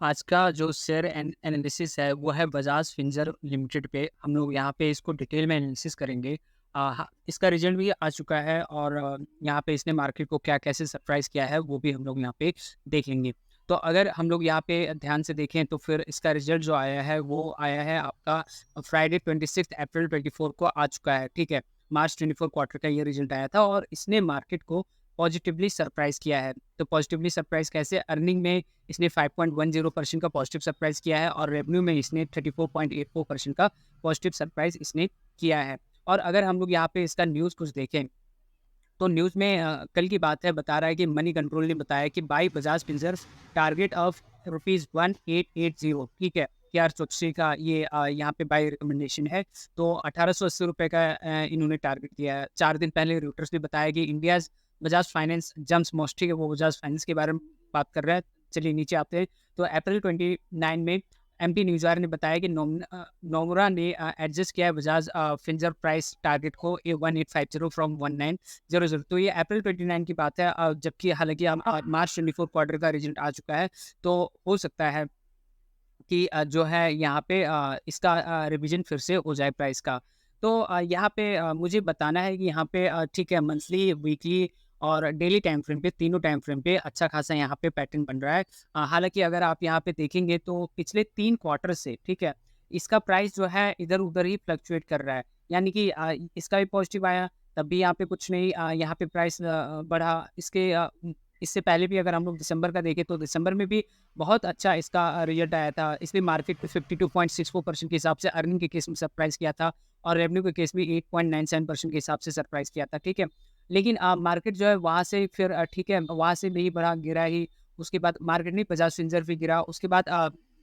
आज का जो शेयर एनालिसिस है वो है बजाज फिंसर्व लिमिटेड पे। हम लोग यहाँ पे इसको डिटेल में एनालिसिस करेंगे। इसका रिजल्ट भी आ चुका है और यहाँ पे इसने मार्केट को क्या कैसे सरप्राइज किया है वो भी हम लोग यहाँ पे देख लेंगे। तो अगर हम लोग यहाँ पे ध्यान से देखें तो फिर इसका रिजल्ट जो आया है वो आया है आपका फ्राइडे 26 अप्रैल 24 को आ चुका है। ठीक है, मार्च 24 क्वार्टर का ये रिजल्ट आया था और इसने मार्केट को पॉजिटिवली सरप्राइज किया है। तो पॉजिटिवली सरप्राइज कैसे? अर्निंग में इसने 5.10% का पॉजिटिव सरप्राइज़ किया है और रेवेन्यू में इसने 34.84% का पॉजिटिव सरप्राइज़ इसने किया है। और अगर हम लोग यहाँ पे इसका न्यूज़ कुछ देखें, तो न्यूज़ में कल की बात है, बता रहा है कि मनी कंट्रोल ने बताया कि by Bajaj Finserv target of rupees 1880। ठीक है, केआर चौकसी का ये यहाँ पे बाय रिकमेंडेशन है। तो ₹1880 का इन्होंने टारगेट दिया है। 4 दिन पहले रॉयटर्स ने बताया कि India's Bajaj Finance jumps most. ठीक है, वो बजाज फाइनेंस के बारे में बात कर रहा है। चलिए नीचे आते हैं। तो अप्रैल 29 में एमपी न्यूज़वायर ने बताया कि नोमरा ने एडजस्ट किया है बजाज फिंसर्व प्राइस टारगेट को 1850 फ्रॉम 1900। तो ये अप्रैल 29 की बात है। जबकि हालांकि हम मार्च 24 क्वार्टर का रिजल्ट आ चुका है। तो हो सकता है कि जो है यहाँ पे इसका रिवीजन फिर से हो जाए प्राइस का। तो यहाँ पे मुझे बताना है कि यहाँ पे ठीक है, मंथली, वीकली और डेली टाइम फ्रेम पे, तीनों टाइम फ्रेम पे अच्छा खासा यहाँ पे पैटर्न बन रहा है। हालाँकि अगर आप यहाँ पे देखेंगे तो पिछले 3 क्वार्टर से, ठीक है, इसका प्राइस जो है इधर-उधर ही फ्लक्चुएट कर रहा है। यानी कि इसका भी पॉजिटिव आया, तब भी यहाँ पे कुछ नहीं, यहाँ पे प्राइस बढ़ा। इससे पहले भी अगर हम लोग दिसंबर का देखें तो दिसंबर में भी बहुत अच्छा इसका रिजल्ट आया था। इसने मार्केट पे 52.64% के हिसाब से अर्निंग के केस में सरप्राइज़ किया था और रेवेन्यू के केस में 8.97% के हिसाब से सरप्राइज़ किया था, ठीक है। लेकिन मार्केट जो है वहाँ से फिर ठीक है, वहाँ से नहीं बढ़ा, गिरा ही। उसके बाद मार्केट नहीं, बजाज फिंसर्व भी गिरा। उसके बाद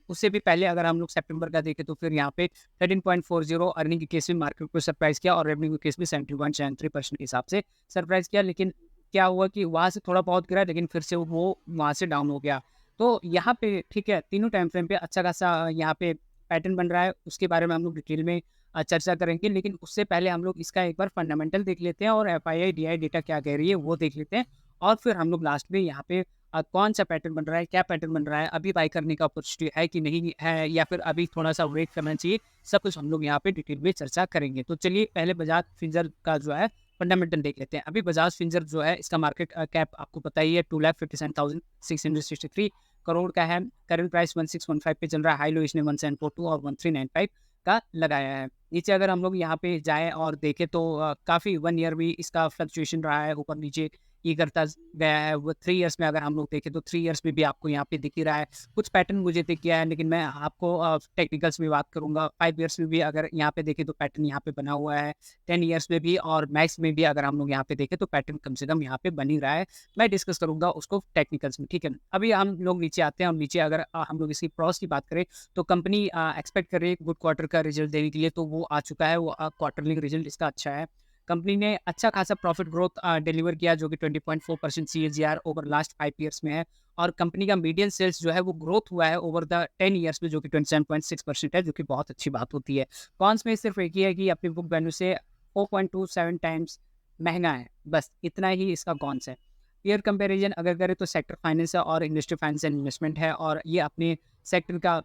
उससे भी पहले अगर हम लोग सितंबर का देखें तो फिर यहाँ पे 13.40 अर्निंग के केस में मार्केट को सरप्राइज़ किया और रेवेन्यू के केस में 70.73% के हिसाब से सरप्राइज़ किया। लेकिन क्या हुआ कि वहाँ से थोड़ा बहुत गिरा, लेकिन फिर से वो वहाँ से डाउन हो गया। तो यहाँ पे ठीक है, तीनों टाइम फ्रेम पे अच्छा खासा यहाँ पे पैटर्न बन रहा है, उसके बारे में हम लोग डिटेल में चर्चा करेंगे। लेकिन उससे पहले हम लोग इसका एक बार फंडामेंटल देख लेते हैं और एफआईआई, डीआई डेटा क्या कह रही है वो देख लेते हैं। और फिर हम लोग लास्ट में यहाँ पे कौन-सा पैटर्न बन रहा है, क्या पैटर्न बन रहा है, अभी बाय करने का अपॉर्चुनिटी है कि नहीं है, या फिर अभी थोड़ा-सा वेट करना चाहिए, सब कुछ हम लोग यहाँ पे डिटेल में चर्चा करेंगे। तो चलिए पहले बजाज फिंसर्व का जो है फंडामेंटल देख लेते हैं। अभी बजाज फिंसर्व जो है इसका मार्केट कैप आपको पता ही है, 2,57,663 करोड़ का है। करंट प्राइस 1615 पे चल रहा है। हाई लो इसने 1742 और 1395 का लगाया है। नीचे अगर हम लोग यहाँ पे जाएँ और देखें तो काफ़ी 1 ईयर भी इसका फ्लक्चुएशन रहा है, ऊपर-नीचे ये करता गया है। वो 3 ईयर्स में अगर हम लोग देखें तो 3 ईयर्स में भी आपको यहाँ पे दिख ही रहा है। कुछ पैटर्न मुझे दिख गया है, लेकिन मैं आपको टेक्निकल्स में बात करूँगा। 5 ईयर्स में भी अगर यहाँ पे देखें तो पैटर्न यहाँ पे बना हुआ है। 10 ईयर्स में भी और मैक्स में भी अगर हम लोग यहाँ पे देखें तो पैटर्न कम से कम यहाँ पे बन ही रहा है। मैं डिस्कस करूँगा उसको टेक्निकल्स में, ठीक है। अभी हम लोग नीचे आते हैं और नीचे अगर हम लोग इसकी प्रॉस की बात करें तो कंपनी एक्सपेक्ट कर रही है गुड क्वार्टर का रिजल्ट देने के लिए, तो वो आ चुका है। वो क्वार्टरली रिजल्ट इसका अच्छा है। कंपनी ने अच्छा खासा प्रॉफिट ग्रोथ डिलीवर किया, जो कि 20.4% सीएजीआर ओवर लास्ट 5 ईयर्स में है। और कंपनी का मीडियन सेल्स जो है वो ग्रोथ हुआ है ओवर द 10 ईयर्स में, जो कि 27.6% है, जो कि बहुत अच्छी बात होती है। कॉन्स में सिर्फ एक ही है कि अपनी बुक वैल्यू से 4.27 टाइम्स महँगा है, बस इतना ही इसका कॉन्स है। पीयर कंपैरिज़न अगर करें तो सेक्टर फाइनेंस है और इंडस्ट्री फाइनेंस एंड इन्वेस्टमेंट है, और ये अपने सेक्टर का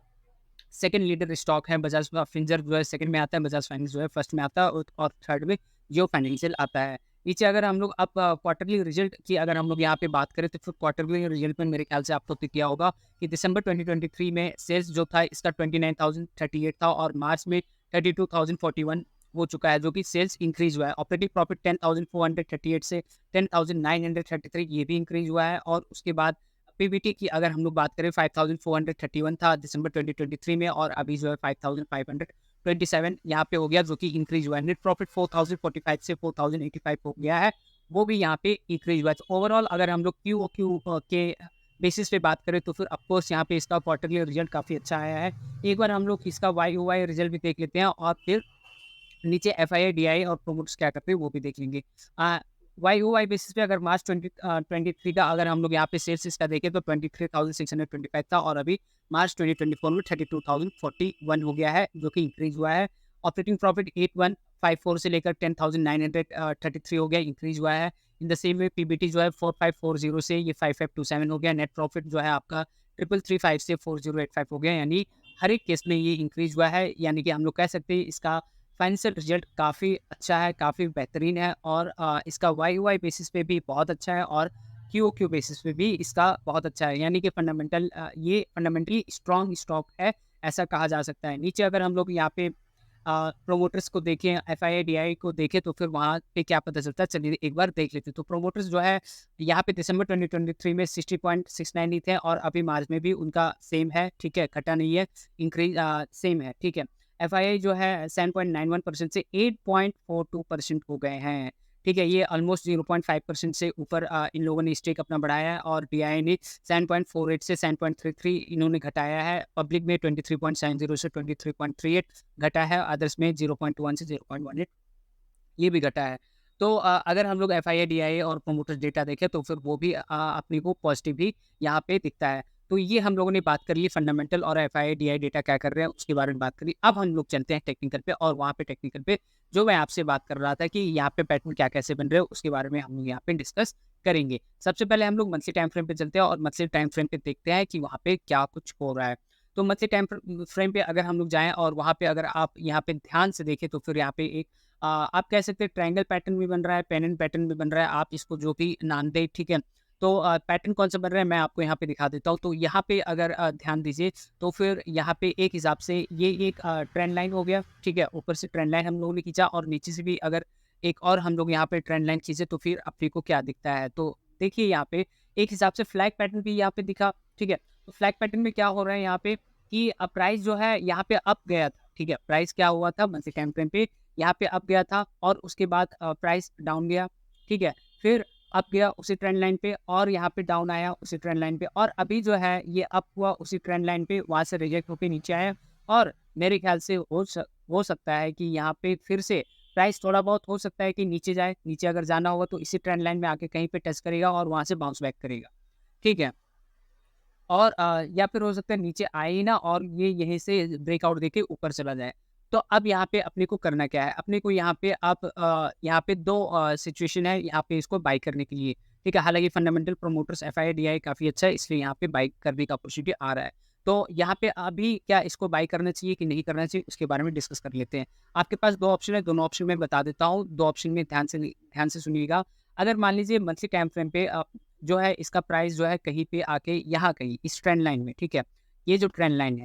सेकंड लीडर स्टॉक है। बजाज फिंसर्व जो है सेकंड में आता है, बजाज फाइनेंस जो है फर्स्ट में आता है, और थर्ड में जियो फाइनेंशियल आता है। नीचे अगर हम लोग अब क्वार्टरली रिजल्ट की अगर हम लोग यहाँ पे बात करें तो फिर क्वार्टरली रिजल्ट में मेरे ख्याल से आपको दिख गया होगा कि दिसंबर 2023 में सेल्स जो था इसका 29,038 था और मार्च में 32,041 हो चुका है, जो कि सेल्स इंक्रीज हुआ है। ऑपरेटिंग प्रॉफिट 10,438 से 10,933 ये भी इंक्रीज हुआ है। और उसके बाद पीबीटी की अगर हम लोग बात करें 5,431 था दिसंबर 2023 में, और अभी जो है 5,527 यहाँ पे हो गया, जो कि इंक्रीज हुआ है। नेट प्रॉफिट 4,045 से 4,085 हो गया है, वो भी यहाँ पे इंक्रीज हुआ है। तो ओवरऑल अगर हम लोग क्यू ओ क्यू के बेसिस पे बात करें तो फिर ऑफकोर्स यहाँ पे इसका क्वार्टरली रिजल्ट काफ़ी अच्छा आया है। एक बार हम लोग इसका वाई ओ वाई रिजल्ट भी देख लेते हैं और फिर नीचे एफआईआई, डीआई और प्रोमोटर्स क्या करते हैं वो भी देख लेंगे। वाई-ओ-वाई बेसिस पे अगर मार्च 23 का अगर हम लोग यहाँ पे सेल्स इसका देखें तो 23,625 था, और अभी मार्च 2024 में 32,041 हो गया है, जो कि इंक्रीज हुआ है। ऑपरेटिंग प्रॉफिट 8154 से लेकर 10,933 हो गया, इंक्रीज हुआ है। In the same way PBT जो है 4540 से ये 5527 हो गया। नेट प्रॉफिट जो है आपका 3335 से 4085 हो गया, यानी हर एक केस में ये इंक्रीज हुआ है। यानी कि हम लोग कह सकते हैं इसका फाइनेंशियल रिजल्ट काफ़ी अच्छा है, काफ़ी बेहतरीन है, और इसका वाई वाई बेसिस पे भी बहुत अच्छा है, और क्यू क्यू बेसिस पे भी इसका बहुत अच्छा है। यानी कि ये फंडामेंटली स्ट्रॉन्ग स्टॉक है, ऐसा कहा जा सकता है। नीचे अगर हम लोग यहाँ पे प्रोमोटर्स को देखें, एफआईआई को देखें, तो फिर वहाँ पे क्या पता चलता है, चलिए एक बार देख लेते हैं। तो प्रोमोटर्स जो है यहाँ पे दिसंबर 2023 में 60.69 ही थे, और अभी मार्च में भी उनका सेम है, ठीक है, घटा नहीं है, इंक्रीज सेम है, ठीक है। एफआईआई जो है 7.91% से 8.42% हो गए हैं, ठीक है। ये ऑलमोस्ट 0.5% से ऊपर इन लोगों ने स्टेक अपना बढ़ाया है, और डीआई ने 7.48 से 7.33 इन्होंने घटाया है। पब्लिक में 23.70 से 23.38 घटा है, अदर्स में 0.1 से 0.18 ये भी घटा है। तो अगर हम लोग एफआईआई, डीआईए और प्रोमोटर्स डेटा देखें, तो फिर वो भी अपने को पॉजिटिव ही यहाँ पे दिखता है। तो ये हम लोगों ने बात कर ली फंडामेंटल और एफआईआई, डीआईए डेटा क्या कर रहे हैं उसके बारे में बात करी। अब हम लोग चलते हैं टेक्निकल पे, और वहाँ पे टेक्निकल पे जो मैं आपसे बात कर रहा था कि यहाँ पे पैटर्न क्या कैसे बन रहे हैं, उसके बारे में हम लोग यहाँ पे डिस्कस करेंगे। सबसे पहले हम लोग मंथली टाइम फ्रेम पे चलते हैं, और मंथली टाइम फ्रेम पे देखते हैं कि वहाँ पे क्या कुछ हो रहा है। तो मंथली टाइम फ्रेम पे अगर हम लोग जाएँ, और वहाँ पे अगर आप यहाँ पे ध्यान से देखें, तो फिर यहाँ पे एक आप कह सकते हैं ट्रायंगल पैटर्न भी बन रहा है, पेनिन पैटर्न भी बन रहा है, आप इसको जो भी नाम दें, ठीक है। तो पैटर्न कौन सा बन रहा है मैं आपको यहाँ पे दिखा देता हूँ। तो यहाँ पे अगर ध्यान दीजिए, तो फिर यहाँ पे एक हिसाब से ये एक ट्रेंड लाइन हो गया, ठीक है। ऊपर से ट्रेंड लाइन हम लोगों ने खींचा, और नीचे से भी अगर एक और हम लोग यहाँ पे ट्रेंड लाइन खींचे, तो फिर अपने को क्या दिखता है। तो देखिए यहाँ पे एक हिसाब से फ्लैग पैटर्न भी यहाँ पे दिखा, ठीक है। तो फ्लैग पैटर्न में क्या हो रहा है यहाँ पे कि प्राइस जो है यहाँ पे अप गया था, ठीक है। प्राइस क्या हुआ था मंथली टाइम फ्रेम पे, यहाँ पे अप गया था, और उसके बाद प्राइस डाउन गया, ठीक है। फिर अप गया उसी ट्रेंड लाइन पे, और यहाँ पे डाउन आया उसी ट्रेंड लाइन पे, और अभी जो है ये अप हुआ उसी ट्रेंड लाइन पे, वहाँ से रिजेक्ट होकर नीचे आया, और मेरे ख्याल से हो सकता है कि यहाँ पे फिर से प्राइस थोड़ा बहुत हो सकता है कि नीचे जाए। नीचे अगर जाना होगा तो इसी ट्रेंड लाइन में आके कहीं पे टच करेगा, और वहाँ से बाउंस बैक करेगा, ठीक है। और या फिर हो सकता है नीचे आए ही ना, और ये यहीं से ब्रेकआउट देके ऊपर चला जाए। तो अब यहाँ पे अपने को करना क्या है, अपने को यहाँ पे आप यहाँ पे दो सिचुएशन है यहाँ पे इसको बाई करने के लिए, ठीक है। हालांकि फंडामेंटल प्रोमोटर्स एफआईआई डीआई काफ़ी अच्छा है, इसलिए यहाँ पे बाई करने का अपॉर्चुनिटी आ रहा है। तो यहाँ पे अभी क्या इसको बाई करना चाहिए कि नहीं करना चाहिए, उसके बारे में डिस्कस कर लेते हैं। आपके पास दो ऑप्शन है, दोनों ऑप्शन में बता देता हूँ। दो ऑप्शन में ध्यान से सुनिएगा। अगर मान लीजिए मंथली टाइम फ्रेम पे जो है इसका प्राइस जो है कहीं पे आके यहाँ कहीं इस ट्रेंड लाइन में, ठीक है। ये जो ट्रेंड लाइन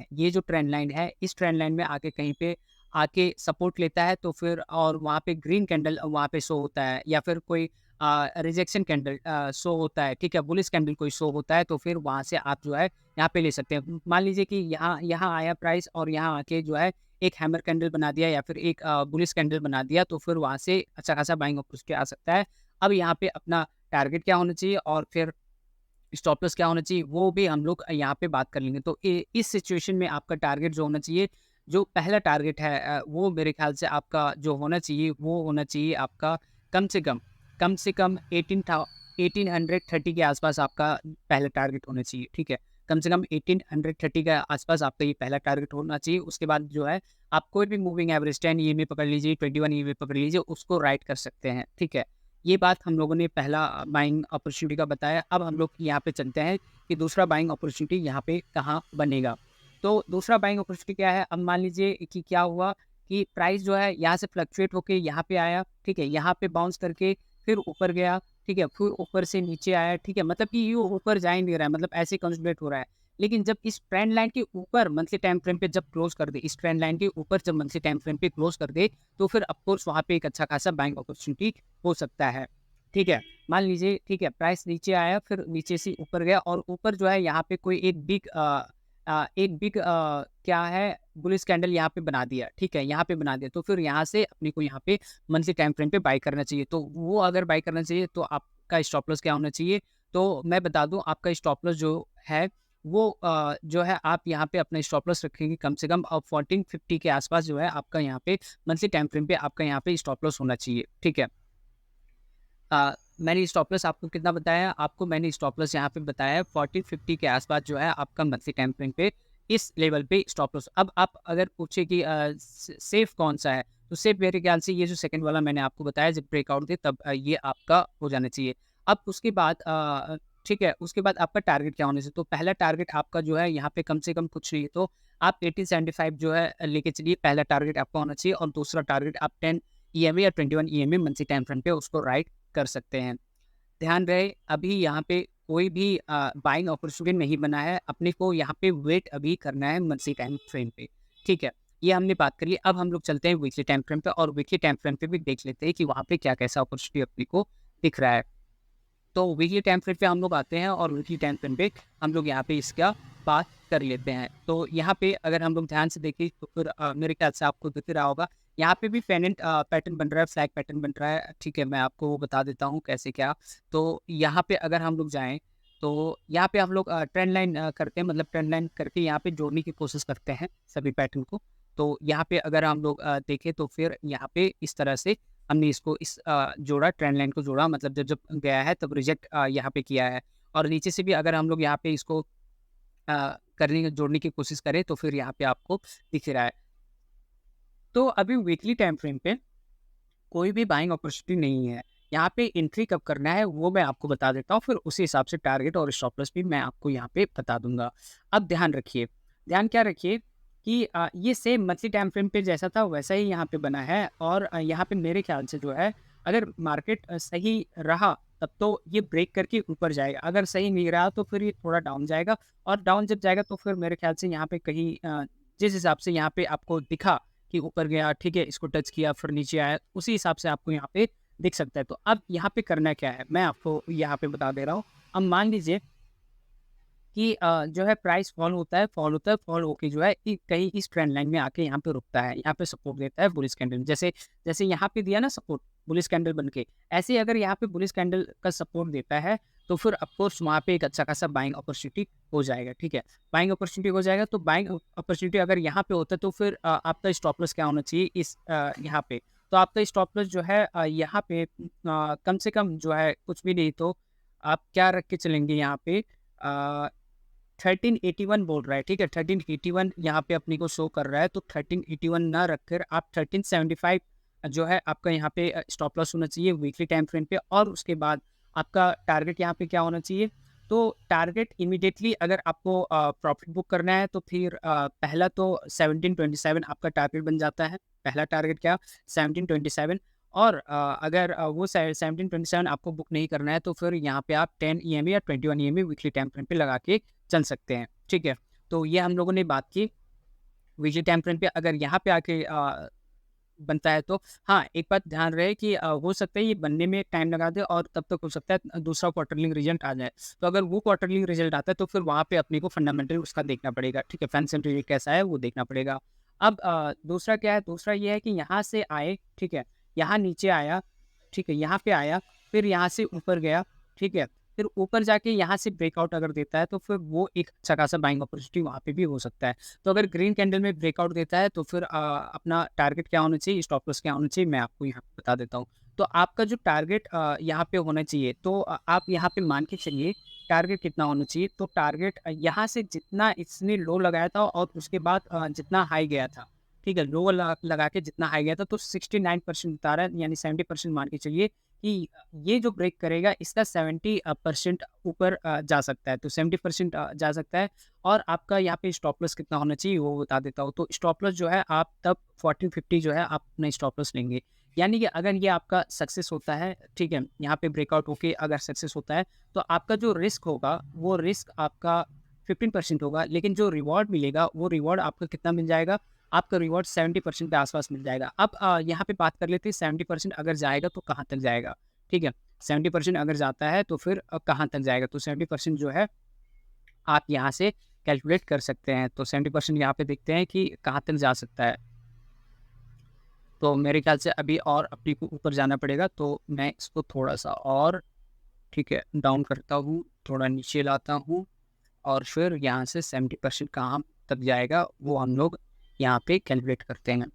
है, इस ट्रेंड लाइन में आके कहीं पे आके सपोर्ट लेता है, तो फिर और वहाँ पे ग्रीन कैंडल वहाँ पे शो होता है, या फिर कोई रिजेक्शन कैंडल शो होता है, ठीक है, बुलिश कैंडल कोई शो होता है, तो फिर वहाँ से आप जो है यहाँ पे ले सकते हैं। मान लीजिए कि यहाँ यहाँ आया प्राइस, और यहाँ आके जो है एक हैमर कैंडल बना दिया, या फिर एक बुलिश कैंडल बना दिया, तो फिर वहाँ से अच्छा खासा बाइंग अपॉर्चुनिटी आ सकता है। अब यहाँ पे अपना टारगेट क्या होना चाहिए, और फिर स्टॉप लॉस क्या होना चाहिए, वो भी हम लोग यहाँ पे बात कर लेंगे। तो इस सिचुएशन में आपका टारगेट जो होना चाहिए, जो पहला टारगेट है वो मेरे ख्याल से आपका जो होना चाहिए, वो होना चाहिए आपका कम से कम 1830 के आसपास आपका पहला टारगेट होना चाहिए, ठीक है। कम से कम 1830 के आसपास आपका ये पहला टारगेट होना चाहिए। उसके बाद जो है आप कोई भी मूविंग एवरेज 10 ईएमए पकड़ लीजिए, 21 ईएमए पकड़ लीजिए, उसको राइट कर सकते हैं, ठीक है। ये बात हम लोगों ने पहला बाइंग अपॉर्चुनिटी का बताया। अब हम लोग यहाँ पे चलते हैं कि दूसरा बाइंग अपॉर्चुनिटी यहाँ पे कहाँ बनेगा। तो दूसरा बाइंग अपॉर्चुनिटी क्या है, अब मान लीजिए कि क्या हुआ कि प्राइस जो है यहाँ से फ्लक्चुएट होके यहाँ पे आया, ठीक है, यहाँ पे बाउंस करके फिर ऊपर गया, ठीक है, फिर ऊपर से नीचे आया, ठीक है, मतलब कि ये ऊपर जा ही नहीं रहा है, मतलब ऐसे कंसोलिडेट हो रहा है। लेकिन जब इस ट्रेंड लाइन के ऊपर मंथली टाइम फ्रेम पे जब क्लोज कर दे, इस ट्रेंड लाइन के ऊपर जब मंथली टाइम फ्रेम पे क्लोज कर दे, तो फिर ऑफकोर्स वहाँ पे एक अच्छा खासा बाइंग अपॉर्चुनिटी हो सकता है, ठीक है। मान लीजिए, ठीक है, प्राइस नीचे आया, फिर नीचे से ऊपर गया, और ऊपर जो है यहाँ पे कोई एक बिग क्या है बुलिश कैंडल यहाँ पे बना दिया, ठीक है, यहाँ पे बना दिया, तो फिर यहाँ से अपने को यहाँ पे मंथली टाइम फ्रेम पे बाई करना चाहिए। तो वो अगर बाई करना चाहिए, तो आपका स्टॉप लॉस क्या होना चाहिए। तो मैं बता दूं, आपका स्टॉप लॉस जो है वो जो है आप यहाँ पे अपना स्टॉप लॉस रखेंगे कम से कम 1450 के आसपास, जो है आपका यहाँ पे मंथली टाइम फ्रेम पे आपका यहाँ पे स्टॉप लॉस होना चाहिए, ठीक है। मैंने स्टॉप लॉस आपको कितना बताया, आपको मैंने स्टॉप लॉस यहाँ पे बताया 1450 के आसपास, जो है आपका मंथली टाइम फ्रेम पे इस लेवल पे स्टॉप लॉस। अब आप अगर पूछे कि सेफ कौन सा है, तो सेफ मेरे ख्याल से ये जो सेकंड वाला मैंने आपको बताया, जब ब्रेकआउट दे तब ये आपका हो जाना चाहिए। अब उसके बाद ठीक है? उसके बाद आपका टारगेट क्या होना चाहिए? तो पहला टारगेट आपका जो है यहाँ पे कम से कम कुछ नहीं तो आप 1875 जो है लेके चलिए, पहला टारगेट आपका होना चाहिए और दूसरा टारगेट आप 10 ईएमए या 21 ईएमए मंथली टाइम फ्रेम पे उसको राइट कर सकते हैं। ध्यान रहे अभी यहाँ पे कोई भी बाइंग अपॉर्चुनिटी नहीं बना है, अपने को यहाँ पे वेट अभी करना है मंथली टाइम फ्रेम पे, ठीक है? ये हमने बात करी। अब हम लोग चलते हैं वीकली टाइम फ्रेम पे और वीकली टाइम फ्रेम पे भी देख लेते हैं कि वहाँ पे क्या कैसा अपॉर्चुनिटी अपने को दिख रहा है। तो वीकली टाइम फ्रेम पे हम लोग आते हैं और वीकली टाइम फ्रेम पे हम लोग यहाँ पे इसका बात कर लेते हैं। तो यहाँ पे अगर हम लोग ध्यान से देखें तो फिर मेरे ख्याल से आपको दिख रहा होगा, यहाँ पे भी पेंडेंट पैटर्न बन रहा है, फ्लैग पैटर्न बन रहा है, ठीक है? मैं आपको वो बता देता हूँ कैसे क्या। तो यहाँ पे अगर हम लोग जाएँ, तो यहाँ पे हम लोग ट्रेंड लाइन करते हैं, मतलब ट्रेंड लाइन करके यहाँ पे जोड़ने की कोशिश करते हैं सभी पैटर्न को। तो यहाँ पे अगर हम लोग देखें तो फिर यहाँ पे इस तरह से हमने इसको जोड़ा, ट्रेंड लाइन को जोड़ा, मतलब जब जब गया है तब रिजेक्ट यहाँ पे किया है। और नीचे से भी अगर हम लोग यहाँ पे इसको जोड़ने की कोशिश करें तो फिर यहाँ पे आपको दिख रहा है। तो अभी वीकली टाइम फ्रेम पे कोई भी बाइंग अपॉर्चुनिटी नहीं है। यहाँ पे एंट्री कब करना है वो मैं आपको बता देता हूँ, फिर उसी हिसाब से टारगेट और स्टॉप लॉस भी मैं आपको यहाँ पे बता दूंगा। अब ध्यान रखिए, ध्यान क्या रखिए कि ये सेम मंथली टाइम फ्रेम पे जैसा था वैसा ही यहाँ पे बना है और यहाँ पे मेरे ख्याल से जो है अगर मार्केट सही रहा तब तो ये ब्रेक करके ऊपर जाएगा, अगर सही नहीं रहा तो फिर ये थोड़ा डाउन जाएगा और डाउन जब जाएगा तो फिर मेरे ख्याल से यहाँ पे कहीं जिस हिसाब से यहाँ पे आपको दिखा कि ऊपर गया, ठीक है, इसको टच किया फिर नीचे आया, उसी हिसाब से आपको यहाँ पे दिख सकता है। तो अब यहाँ पे करना क्या है मैं आपको यहाँ पे बता दे रहा हूँ। अब मान लीजिए कि जो है प्राइस फॉल होता है, फॉल होके जो है कहीं इस ट्रेंड लाइन में आके यहाँ पे रुकता है, यहाँ पे सपोर्ट देता है बुलिश कैंडल में। जैसे जैसे यहाँ पे दिया ना सपोर्ट बुलिश कैंडल बन के, ऐसे ही अगर यहाँ पे बुलिश कैंडल का सपोर्ट देता है तो फिर ऑफकोर्स वहाँ पे एक अच्छा खासा बाइंग अपॉर्चुनिटी हो जाएगा, ठीक है? बाइंग अपॉर्चुनिटी हो जाएगा तो बाइंग अपॉर्चुनिटी अगर यहाँ पे होता है तो फिर आपका स्टॉप लॉस क्या होना चाहिए इस यहाँ पे। तो आपका स्टॉप लॉस जो है यहाँ पे कम से कम जो है कुछ भी नहीं तो आप क्या रख के चलेंगे यहाँ पे 1381 बोल रहा है, ठीक है? 1381 यहाँ पे अपने को शो कर रहा है, तो 1381 ना रखकर आप 1375 जो है आपका यहाँ पे स्टॉप लॉस होना चाहिए वीकली टाइम फ्रेम पे। और उसके बाद आपका टारगेट यहाँ पे क्या होना चाहिए? तो टारगेट इमीडिएटली अगर आपको प्रॉफिट बुक करना है तो फिर पहला तो 1727 आपका टारगेट बन जाता है। पहला टारगेट क्या? 1727। और अगर वो 1727 आपको बुक नहीं करना है तो फिर यहाँ पे आप 10 ईएमए या 21 ईएमए वीकली टाइम फ्रेम पे लगा के चल सकते हैं, ठीक है? तो ये हम लोगों ने बात की वीकली टाइम फ्रेम पे। अगर यहाँ पे आके बनता है तो हाँ, एक बात ध्यान रहे कि हो सकता है ये बनने में टाइम लगा दे और तब तक हो सकता है दूसरा क्वार्टरली रिजल्ट आ जाए। तो अगर वो क्वार्टरली रिजल्ट आता है तो फिर वहाँ पे अपने को फंडामेंटल उसका देखना पड़ेगा, ठीक है? फंडामेंटल कैसा है वो देखना पड़ेगा। अब दूसरा क्या है? दूसरा ये है कि यहाँ से आए, ठीक है? यहाँ नीचे आया, ठीक है? यहाँ पे आया, फिर यहाँ से ऊपर गया, ठीक है? फिर ऊपर जाके यहाँ से ब्रेकआउट अगर देता है तो फिर वो एक अच्छा खासा बाइंग अपॉर्चुनिटी वहाँ पे भी हो सकता है। तो अगर ग्रीन कैंडल में ब्रेकआउट देता है तो फिर अपना टारगेट क्या होना चाहिए, स्टॉप लॉस क्या होना चाहिए, मैं आपको यहाँ पे बता देता हूँ। तो आपका जो टारगेट यहाँ पे होना चाहिए तो आप यहाँ पे मान के चलिए टारगेट कितना होना चाहिए। तो टारगेट यहाँ से जितना इसने लो लगाया था और उसके बाद जितना हाई गया था, ठीक है? लो लगा के जितना हाई गया था तो 69% बता रहा है, यानी 70% मान के चलिए कि ये जो ब्रेक करेगा इसका 70% ऊपर जा सकता है, तो 70% जा सकता है। और आपका यहाँ पे स्टॉप लॉस कितना होना चाहिए वो बता देता हूँ। तो स्टॉप लॉस जो है आप तब 1450 जो है आप अपना स्टॉप लॉस लेंगे। यानी कि अगर ये आपका सक्सेस होता है, ठीक है, यहाँ पे ब्रेकआउट होके अगर सक्सेस होता है तो आपका जो रिस्क होगा वो रिस्क आपका 15% होगा, लेकिन जो रिवॉर्ड मिलेगा वो रिवॉर्ड आपका कितना मिल जाएगा? आपका रिवॉर्ड 70% के आसपास मिल जाएगा। अब यहाँ पे बात कर लेते हैं 70% अगर जाएगा तो कहाँ तक जाएगा, ठीक है? 70% अगर जाता है तो फिर कहाँ तक जाएगा? तो 70% जो है आप यहाँ से कैलकुलेट कर सकते हैं। तो 70% यहाँ पे देखते हैं कि कहाँ तक जा सकता है। तो मेरे ख्याल से अभी और अपने को ऊपर जाना पड़ेगा, तो मैं इसको थोड़ा-सा और, ठीक है, डाउन करता हूँ, थोड़ा नीचे लाता हूँ और फिर यहाँ से 70% कहाँ तक जाएगा वो हम लोग यहाँ पे कैलकुलेट करते हैं।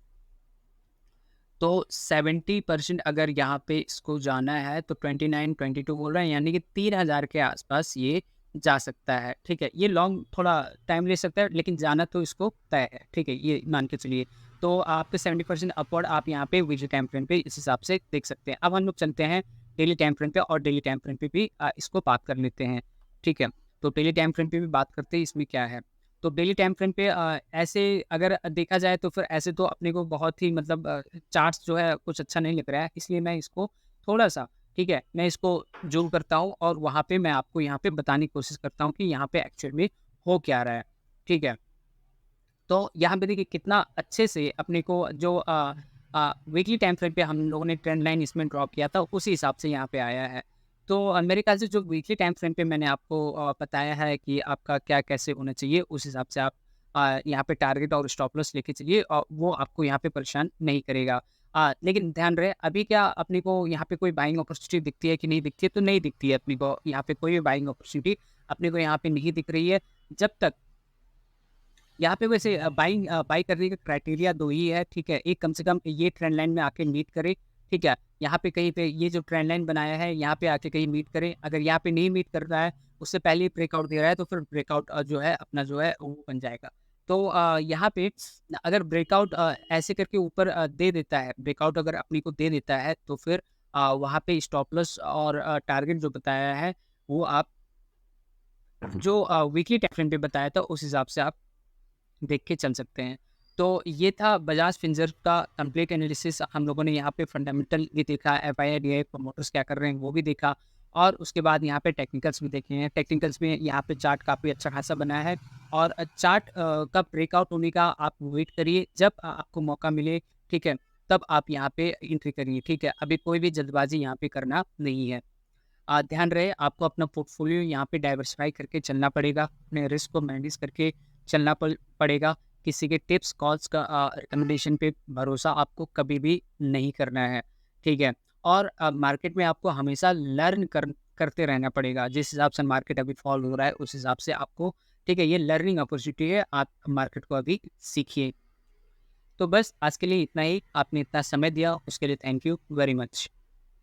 तो 70% अगर यहाँ पे इसको जाना है तो 29, 22 बोल रहे हैं, यानी कि 3000 के आसपास ये जा सकता है, ठीक है? ये लॉन्ग थोड़ा टाइम ले सकता है लेकिन जाना तो इसको तय है, ठीक है? ये मान के चलिए। तो आपके 70% अपवर्ड आप यहाँ पे वीकली टाइम फ्रेम पे इस हिसाब से देख सकते हैं। अब हम लोग चलते हैं डेली टाइम फ्रेम पे और डेली टाइम फ्रेम पे भी इसको बात कर लेते हैं। ठीक है? तो डेली टाइम फ्रेम पे भी बात करते हैं इसमें क्या है। तो डेली टाइम फ्रेम पे ऐसे अगर देखा जाए तो फिर ऐसे तो अपने को बहुत ही मतलब चार्ट्स जो है कुछ अच्छा नहीं लग रहा है, इसलिए मैं इसको थोड़ा-सा, ठीक है, मैं इसको ज़ूम करता हूँ और वहाँ पे मैं आपको यहाँ पे बताने की कोशिश करता हूँ कि यहाँ पे एक्चुअल में हो क्या रहा है, ठीक है? तो यहाँ पे देखिए कितना अच्छे से अपने को जो वीकली टाइम फ्रेम पे हम लोगों ने ट्रेंड लाइन इसमें ड्रॉ किया था, उसी हिसाब से यहाँ पे आया है। तो मेरे ख्याल से जो वीकली टाइम फ्रेम पे मैंने आपको बताया है कि आपका क्या कैसे होना चाहिए, उस हिसाब से आप यहाँ पे टारगेट और स्टॉप लॉस लेके चलिए और वो आपको यहाँ पे परेशान नहीं करेगा। लेकिन ध्यान रहे अभी क्या अपने को यहाँ पे कोई बाइंग अपॉर्चुनिटी दिखती है कि नहीं दिखती है? तो नहीं दिखती है अपने को, यहाँ पे कोई भी बाइंग अपॉर्चुनिटी अपने को यहाँ पे नहीं दिख रही है। जब तक यहाँ पे वैसे बाई करने का क्राइटेरिया 2 ही है, ठीक है? एक कम से कम ये ट्रेंड लाइन में आके मीट करे, ठीक है? यहाँ पे कहीं पे ये जो ट्रेंड लाइन बनाया है, यहाँ पे आके कहीं मीट करे। अगर यहाँ पे नहीं मीट कर रहा है, उससे पहले ही ब्रेकआउट दे रहा है, तो फिर ब्रेकआउट जो है अपना जो है वो बन जाएगा। तो यहाँ पे अगर ब्रेकआउट ऐसे करके ऊपर दे देता है, ब्रेकआउट अगर अपने को दे देता है, तो फिर वहाँ पे स्टॉप लॉस और टारगेट जो बताया है, वो आप जो वीकली टाइम फ्रेम पे बताया था, उस हिसाब से आप देख के चल सकते हैं। तो ये था बजाज फिनसर्व का कंप्लीट एनालिसिस। हम लोगों ने यहाँ पे फंडामेंटल भी देखा, एफआईआई, डीआई प्रमोटर्स क्या कर रहे हैं वो भी देखा और उसके बाद यहाँ पे टेक्निकल्स भी देखे हैं। टेक्निकल्स में यहाँ पे चार्ट काफ़ी अच्छा खासा बना है और चार्ट का ब्रेकआउट होने का आप वेट करिए। जब आपको मौका मिले, ठीक है, तब आप यहाँ पे एंट्री करिए, ठीक है? अभी कोई भी जल्दबाजी यहाँ पे करना नहीं है। ध्यान रहे आपको अपना पोर्टफोलियो यहाँ पे डाइवर्सिफाई करके चलना पड़ेगा, अपने रिस्क को मैनेज करके चलना पड़ेगा। किसी के टिप्स कॉल्स का रिकमेंडेशन पे भरोसा आपको कभी भी नहीं करना है, ठीक है? और मार्केट में आपको हमेशा लर्न करते रहना पड़ेगा। जिस हिसाब से मार्केट अभी फॉल हो रहा है उस हिसाब से आपको, ठीक है, ये लर्निंग अपॉर्चुनिटी है, आप मार्केट को अभी सीखिए। तो बस आज के लिए इतना ही। आपने इतना समय दिया उसके लिए थैंक यू वेरी मच।